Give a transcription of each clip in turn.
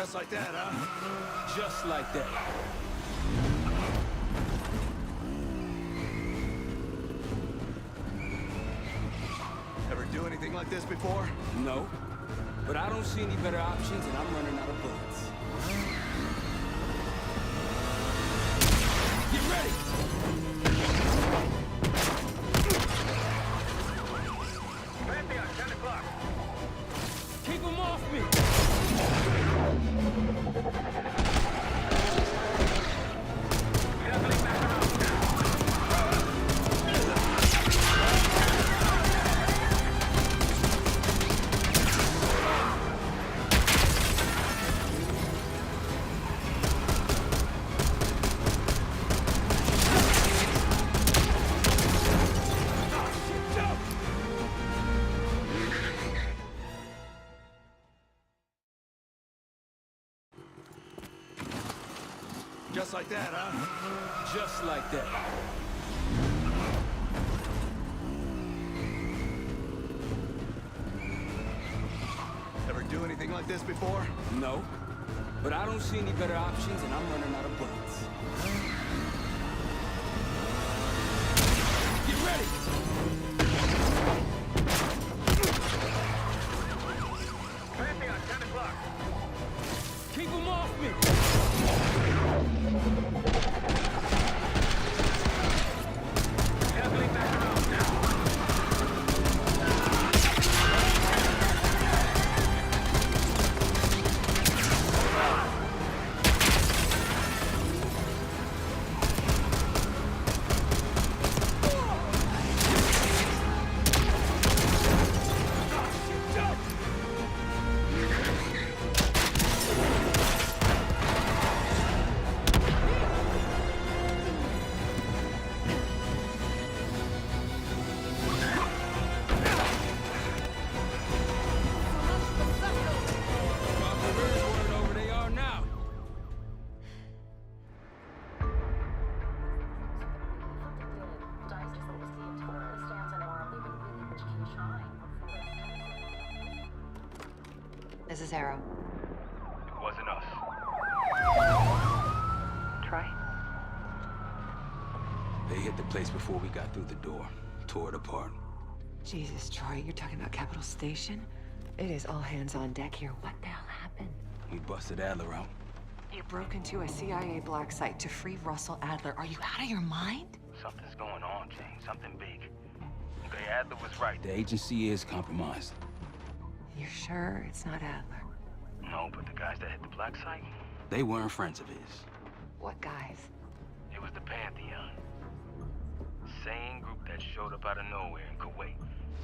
Just like that, huh? Just like that. Ever do anything like this before? No. But I don't see any better options, and I'm running out of bullets. Get ready! Pantheon, 10 o'clock. Keep them off me! Circling back around now. Just like that, huh? Just like that. Ever do anything like this before? No. But I don't see any better options, and I'm running out of bullets. Get ready! Pantheon, 10 o'clock. Keep them off me! Circling back around now. Wherever they are now. This is Arrow. It wasn't us. Troy? They hit the place before we got through the door. Tore it apart. Jesus, Troy, you're talking about Capital Station? It is all hands on deck here. What the hell happened? We busted Adler out. You broke into a CIA black site to free Russell Adler. Are you out of your mind? Something's going on, James. Something big. Okay, Adler was right. The agency is compromised. You're sure it's not Adler? No, but the guys that hit the black site, They weren't friends of his. What guys? it was the Pantheon. Same group that showed up out of nowhere in Kuwait.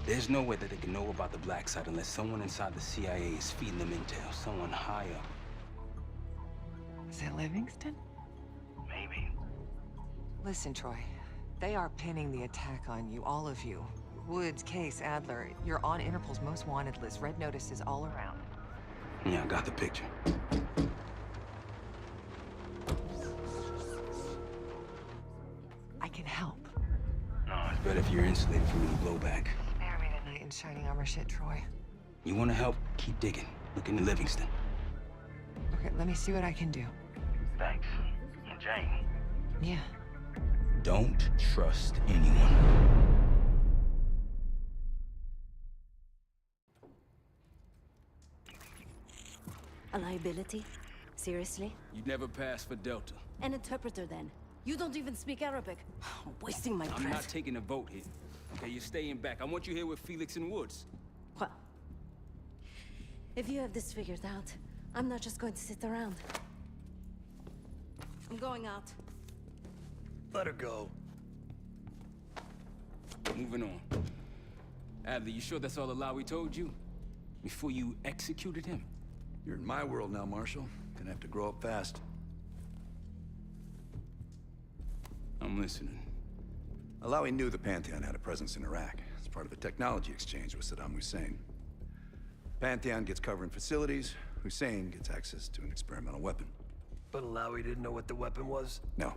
There's no way that they can know about the black site unless someone inside the CIA is feeding them intel. Someone high up. Is it Livingston? Maybe. Listen, Troy. They are pinning the attack on you, all of you. Woods, Case, Adler. You're on Interpol's most wanted list. Red notices all around. Yeah, I got the picture. I can help. No, It's better if you're insulated from any blowback. Spare me tonight in shining armor shit, Troy. You want to help? Keep digging. Look into Livingston. Okay, let me see what I can do. thanks. And Jane. Yeah. Don't trust anyone. A liability? Seriously? You'd never pass for Delta. An interpreter then? You don't even speak Arabic. Wasting my I'm breath. not taking a vote here. Okay, you're staying back. I want you here with Felix and Woods. Well, if you have this figured out, I'm not just going to sit around. I'm going out. Let her go. Moving on. Adler, you sure that's all Alawi told you? Before you executed him? You're in my world now, Marshal. Gonna have to grow up fast. I'm listening. Alawi knew the Pantheon had a presence in Iraq. It's part of a technology exchange with Saddam Hussein. Pantheon gets covering facilities. Hussein gets access to an experimental weapon. But Alawi didn't know what the weapon was? No,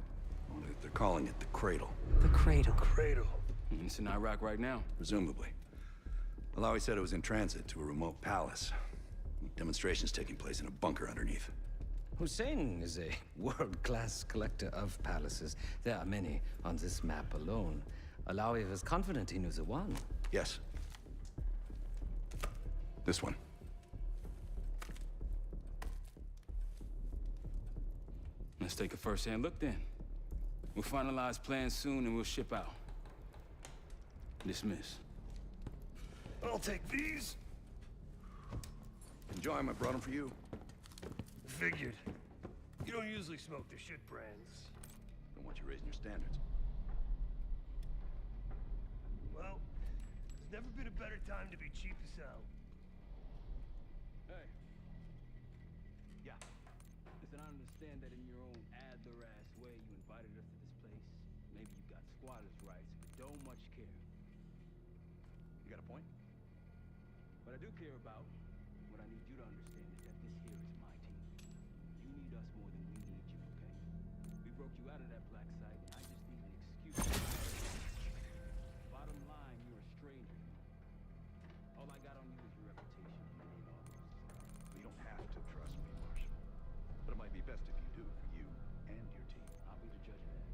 only that they're calling it the Cradle, The Cradle. Cradle. And it's in Iraq right now. presumably. Alawi said it was in transit to a remote palace. Demonstrations taking place in a bunker underneath. Hussein is a world-class collector of palaces. There are many on this map alone. Alawi was confident he knew the one. Yes. This one. Let's take a first-hand look then. We'll finalize plans soon and we'll ship out. Dismiss. I'll take these. Enjoy them, I brought them for you. Figured. You don't usually smoke the shit brands. Don't want you raising your standards. Well, there's never been a better time to be cheap as hell. Hey. Yeah. Listen, I understand that in your own Adler-ass way you invited us to this place. Maybe you got squatters' rights, but don't much care. You got a point? What I do care about, what I need you to understand is that this here is my team. You need us more than we need you, okay? We broke you out of that black site, and I just need an excuse. Bottom line, you're a stranger. All I got on you is your reputation, and all those stuff. You don't have to trust me, Marshal. But it might be best if you do, for you and your team. I'll be the judge of that.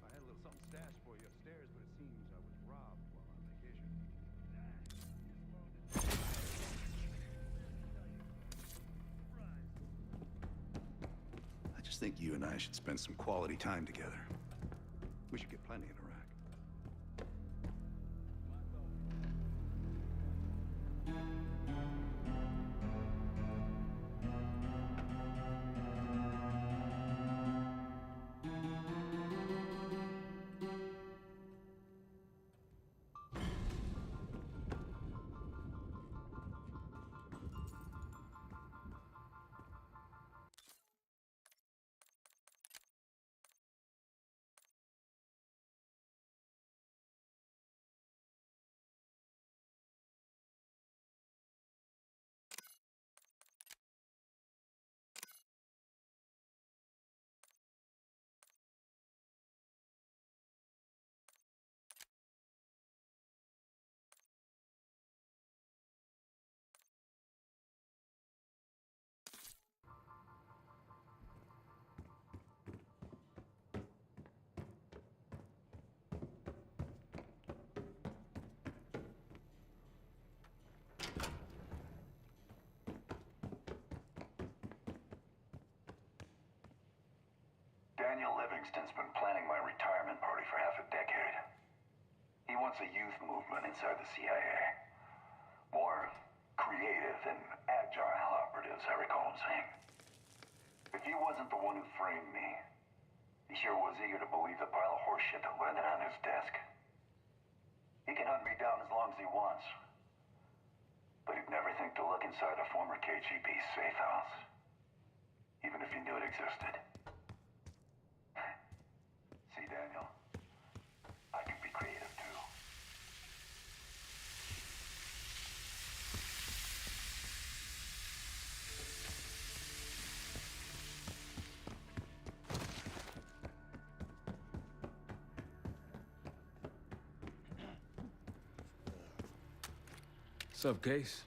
I had a little something stashed for you upstairs, but it seems I was robbed while on vacation. I just think you and I should spend some quality time together. We should get plenty in Iraq. Daniel Livingston's been planning my retirement party for half a decade. He wants a youth movement inside the CIA. More creative and agile operatives, I recall him saying. If he wasn't the one who framed me, he sure was eager to believe the pile of horseshit that landed on his desk. He can hunt me down as long as he wants. But he'd never think to look inside a former KGB safe house. Even if he knew it existed. See, Daniel, I can be creative too. Sup, Case?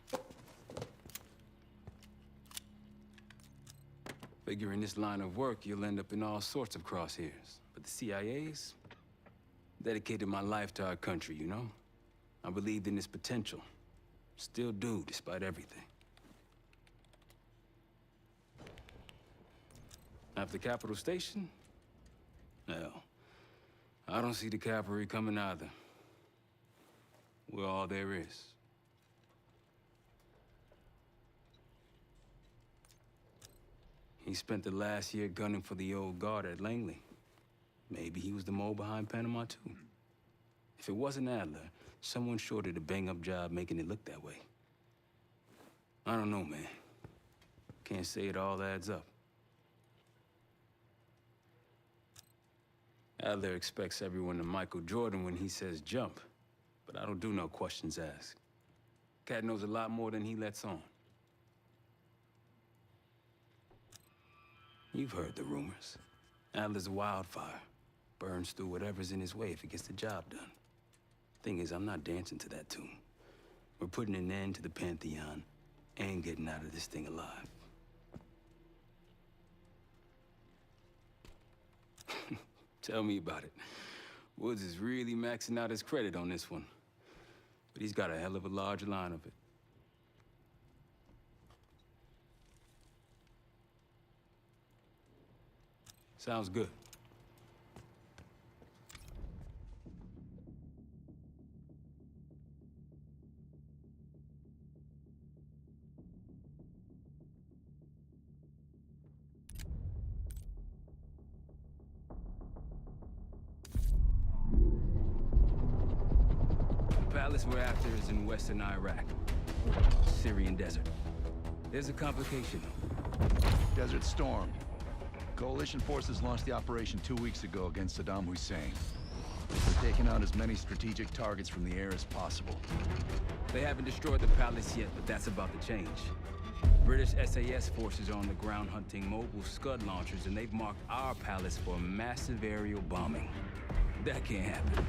Figure in this line of work, you'll end up in all sorts of crosshairs. But the CIA's dedicated my life to our country, you know? I believed in its potential. Still do, despite everything. After Capital Station? Hell, I don't see the cavalry coming either. We're all there is. He spent the last year gunning for the old guard at Langley. Maybe he was the mole behind Panama, too. If it wasn't Adler, someone sure did a bang-up job making it look that way. I don't know, man. Can't say it all adds up. Adler expects everyone to Michael Jordan when he says jump, but I don't do no questions asked. Cat knows a lot more than he lets on. You've heard the rumors. Adler's a wildfire. Burns through whatever's in his way if it gets the job done. Thing is, I'm not dancing to that tune. We're putting an end to the Pantheon and getting out of this thing alive. Tell me about it. Woods is really maxing out his credit on this one. But he's got a hell of a large line of it. Sounds good. The palace we're after is in western Iraq. Syrian desert. There's a complication, though. Desert Storm. Coalition forces launched the operation 2 weeks ago against Saddam Hussein. They're taking out as many strategic targets from the air as possible. They haven't destroyed the palace yet, but that's about to change. British SAS forces are on the ground hunting mobile Scud launchers, and they've marked our palace for massive aerial bombing. That can't happen.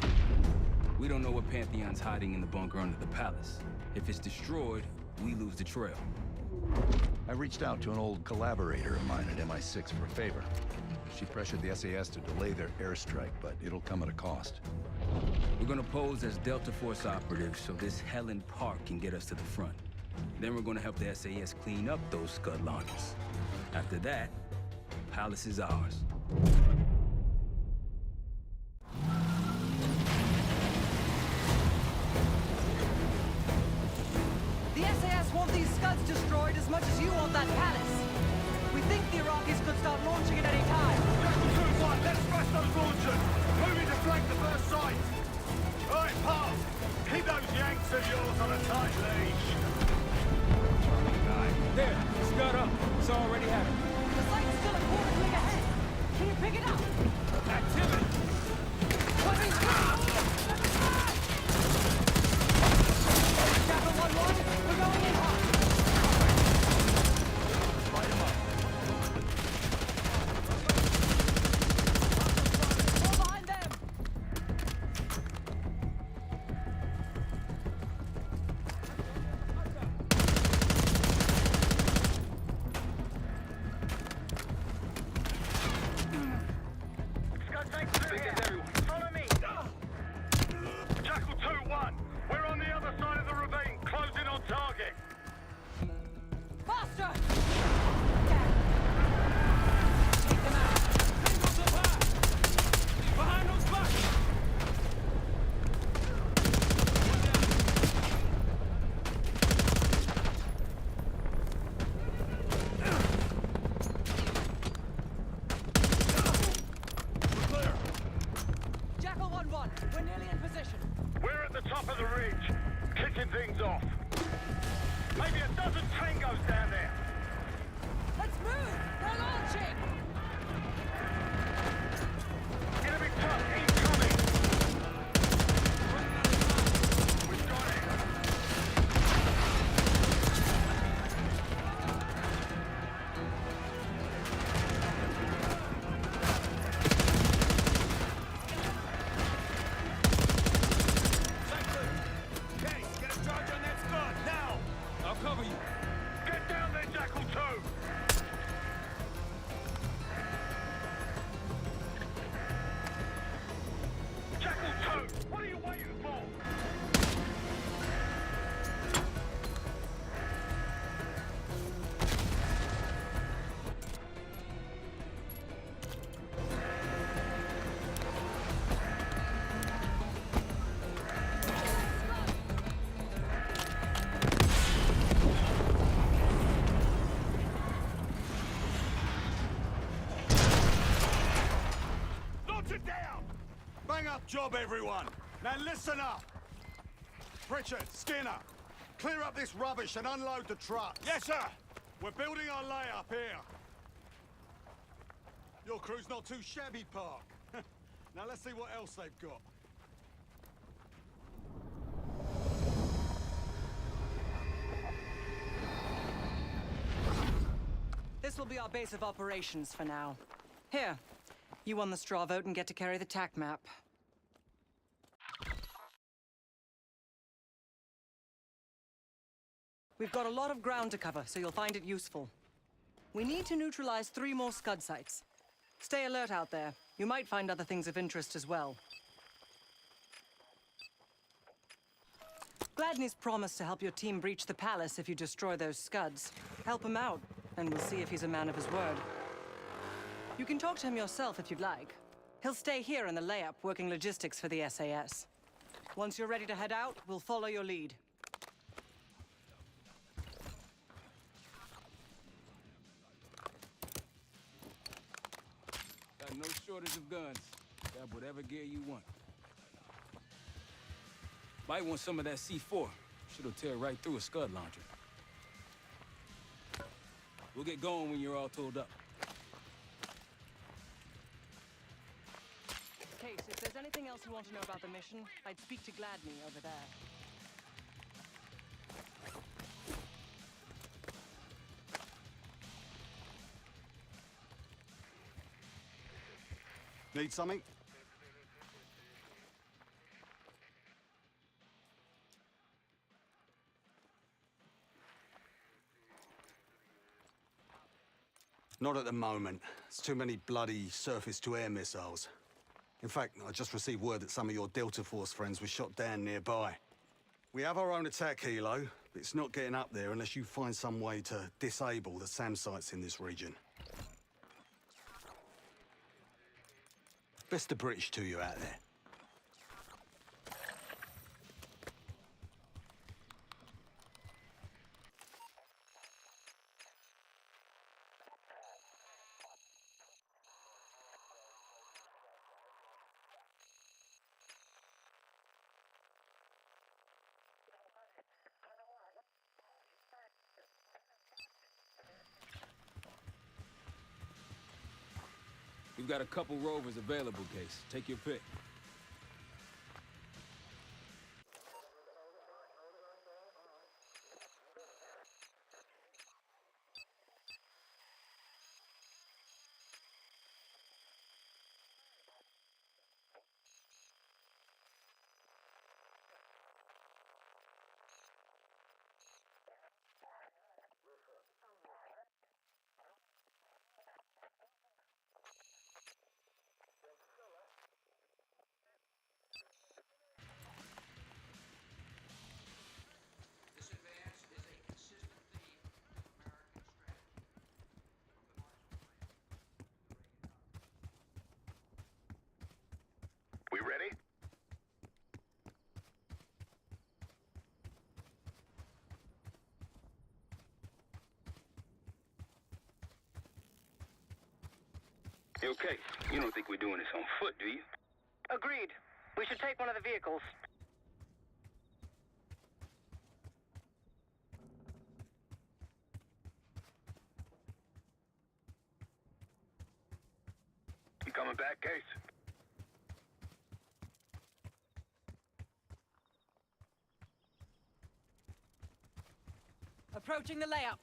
We don't know what Pantheon's hiding in the bunker under the palace. If it's destroyed, we lose the trail. I reached out to an old collaborator of mine at MI6 for a favor. She pressured the SAS to delay their airstrike, but it'll come at a cost. We're gonna pose as Delta Force operatives so this Helen Park can get us to the front. Then we're gonna help the SAS clean up those Scud launchers. After that, Palace is ours. The SAS want these Scuds destroyed as much as you want that palace. We think the Iraqis could start launching at any time. Let's smash those launchers! Moving to flank the first site! Alright, Paul! Keep those Yanks of yours on a tight leash! There, Scud up. It's already happening. The site's still a quarter click ahead. Can you pick it up? Activity! Jackal 1-1, we're going in hot. Light 'em up. Fall behind them. Scud tanks through here! Follow me! Jackal 2-1! We're on the other side of the ravine, closing on target! Faster! Take them out. Behind those blocks! Jackal 1-1, we're nearly in position. We're at the top of the ridge, kicking things off. Maybe a dozen tangos down there. Let's move! They're launching! Enemy truck incoming! We've got it! Case, get a charge on that Scud, now! I'll cover you. Get down there, Jackal 2! Jackal 2! What are you waiting for? Launch it down! Bang up job, everyone! Now listen up! Pritchard, Skinner, clear up this rubbish and unload the truck. Yes, sir! We're building our layup here. Your crew's not too shabby, Park. Now let's see what else they've got. This will be our base of operations for now. Here, You won the straw vote and get to carry the TAC map. We've got a lot of ground to cover, so you'll find it useful. We need to neutralize 3 more Scud sites. Stay alert out there. You might find other things of interest as well. Gladney's promised to help your team breach the palace if you destroy those Scuds. Help him out, and we'll see if he's a man of his word. You can talk to him yourself if you'd like. He'll stay here in the layup, working logistics for the SAS. Once you're ready to head out, we'll follow your lead. Got no shortage of guns. Grab whatever gear you want. Might want some of that C4. Shit'll tear right through a Scud launcher. We'll get going when you're all tooled up. Case, if there's anything else you want to know about the mission, I'd speak to Gladney over there. Need something? Not at the moment. It's too many bloody surface-to-air missiles. In fact, I just received word that some of your Delta Force friends were shot down nearby. We have our own attack helo, but it's not getting up there unless you find some way to disable the SAM sites in this region. Best of British to you out there. We've got a couple rovers available, Case. Take your pick. We ready? Okay, you don't think we're doing this on foot, do you? Agreed. We should take one of the vehicles. You coming back, Case? Approaching the layup.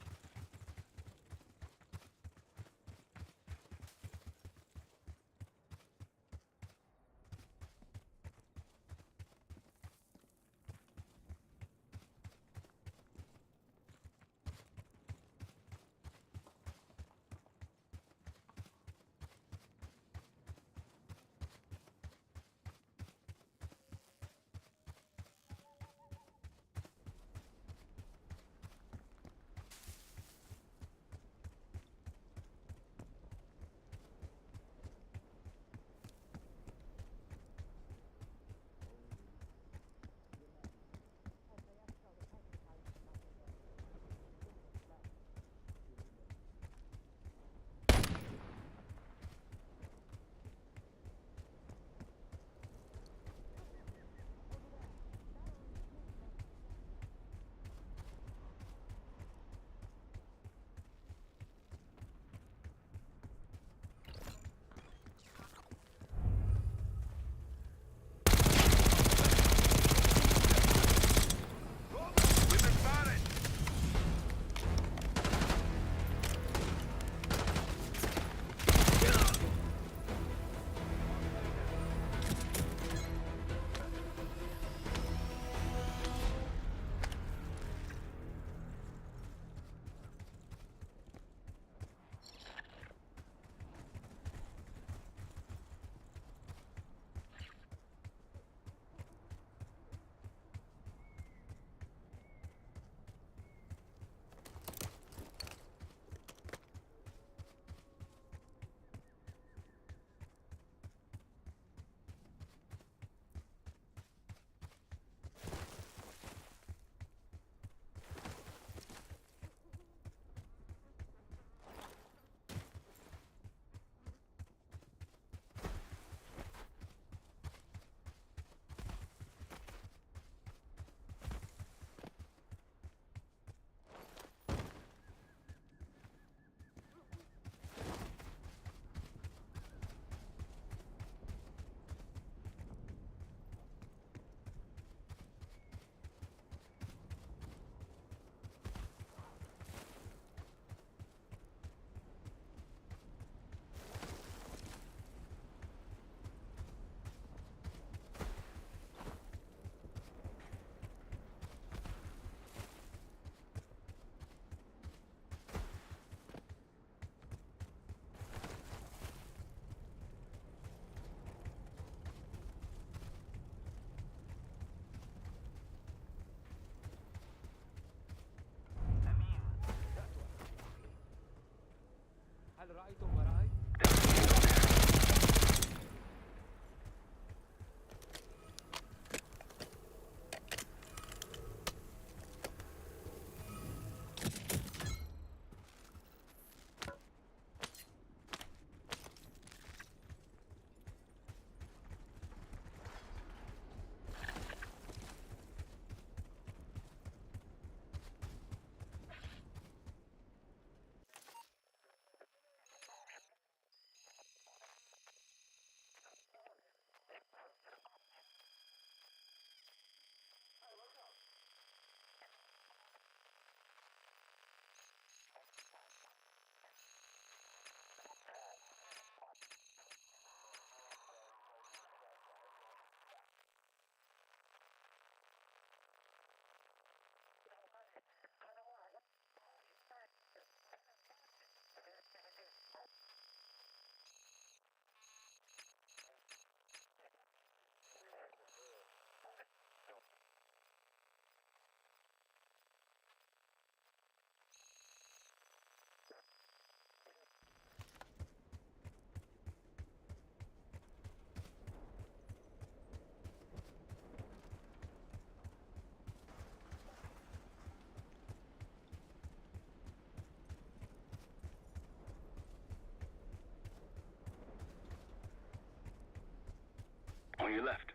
On your left.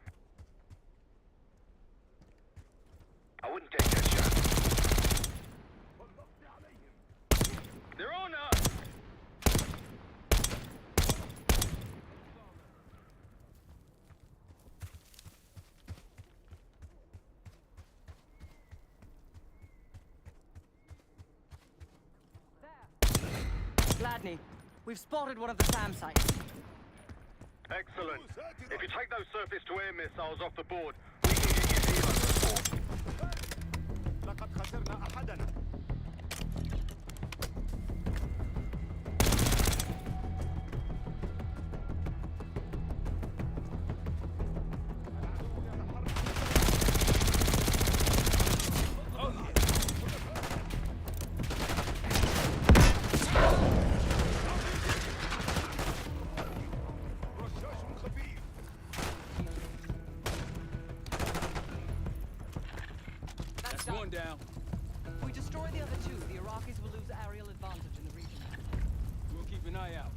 I wouldn't take that shot. They're on us! Gladney, we've spotted one of the SAM sites. Excellent. If you take those surface-to-air missiles off the board, we can get you here on support. لقد خسرنا أحدنا. One down. If we destroy the other two, the Iraqis will lose aerial advantage in the region. We'll keep an eye out.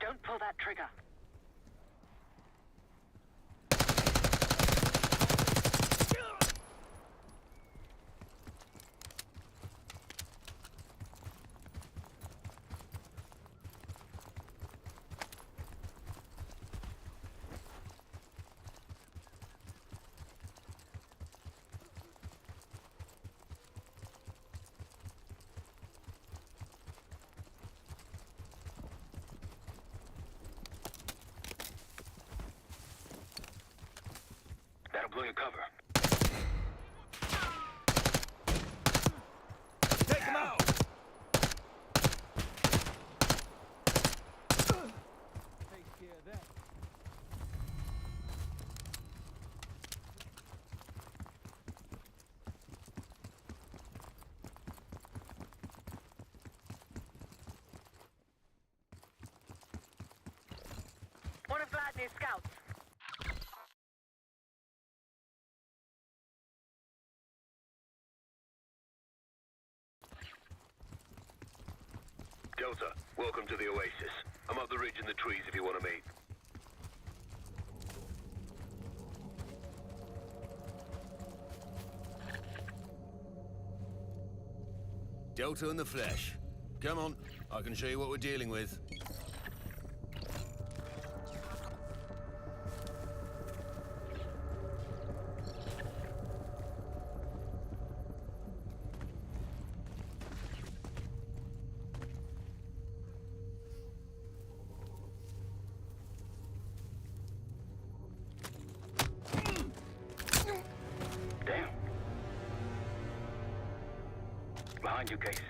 Don't pull that trigger. That'll blow your cover. Take him out! Take care of that. One of Gladney's scouts. Delta, welcome to the Oasis. I'm up the ridge in the trees if you want to meet. Delta and the Flesh. Come on, I can show you what we're dealing with. Behind you, Case.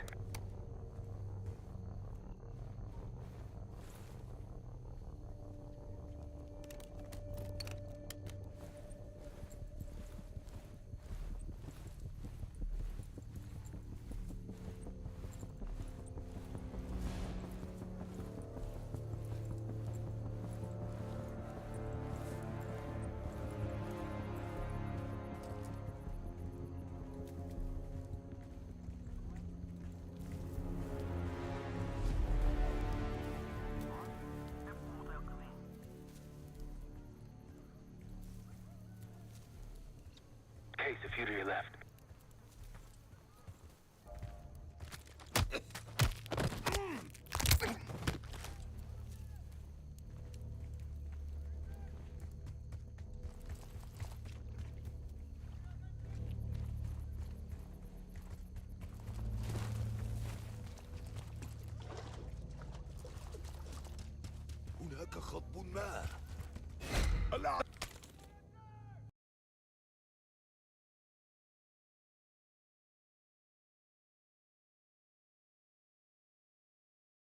Case, a few to your left. هناك خطب ما. الآن